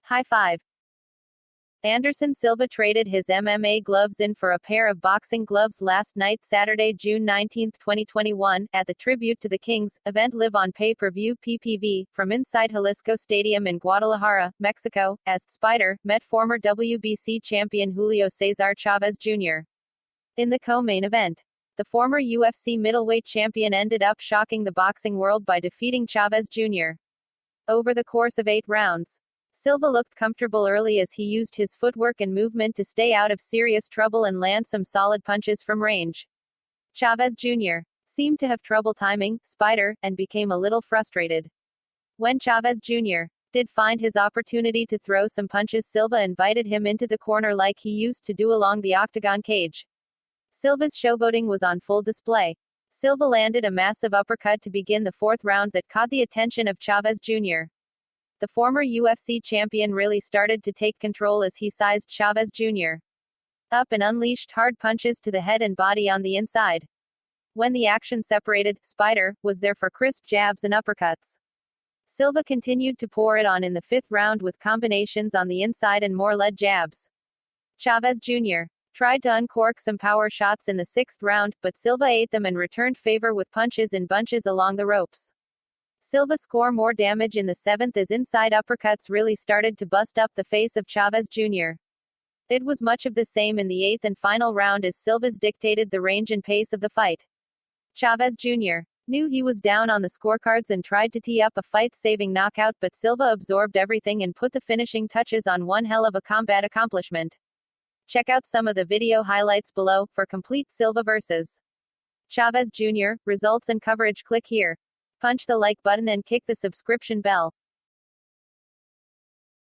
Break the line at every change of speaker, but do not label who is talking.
High five. Anderson Silva traded his MMA gloves in for a pair of boxing gloves last night, Saturday, June 19, 2021, at the Tribute to the Kings event live on pay-per-view (PPV) from inside Jalisco Stadium in Guadalajara, Mexico, as Spider met former WBC champion Julio Cesar Chavez Jr. In the co-main event, the former UFC middleweight champion ended up shocking the boxing world by defeating Chavez Jr. over the course of 8 rounds. Silva looked comfortable early as he used his footwork and movement to stay out of serious trouble and land some solid punches from range. Chavez Jr. seemed to have trouble timing Spider and became a little frustrated. When Chavez Jr. did find his opportunity to throw some punches, Silva invited him into the corner like he used to do along the octagon cage. Silva's showboating was on full display. Silva landed a massive uppercut to begin the 4th round that caught the attention of Chavez Jr. The former UFC champion really started to take control as he sized Chavez Jr. up and unleashed hard punches to the head and body on the inside. When the action separated, Spider was there for crisp jabs and uppercuts. Silva continued to pour it on in the 5th round with combinations on the inside and more lead jabs. Chavez Jr. tried to uncork some power shots in the 6th round, but Silva ate them and returned favor with punches in bunches along the ropes. Silva scored more damage in the 7th as inside uppercuts really started to bust up the face of Chavez Jr. It was much of the same in the 8th and final round as Silva's dictated the range and pace of the fight. Chavez Jr. knew he was down on the scorecards and tried to tee up a fight-saving knockout, but Silva absorbed everything and put the finishing touches on one hell of a combat accomplishment. Check out some of the video highlights below for complete Silva vs. Chavez Jr. results and coverage. Click here. Punch the like button and kick the subscription bell.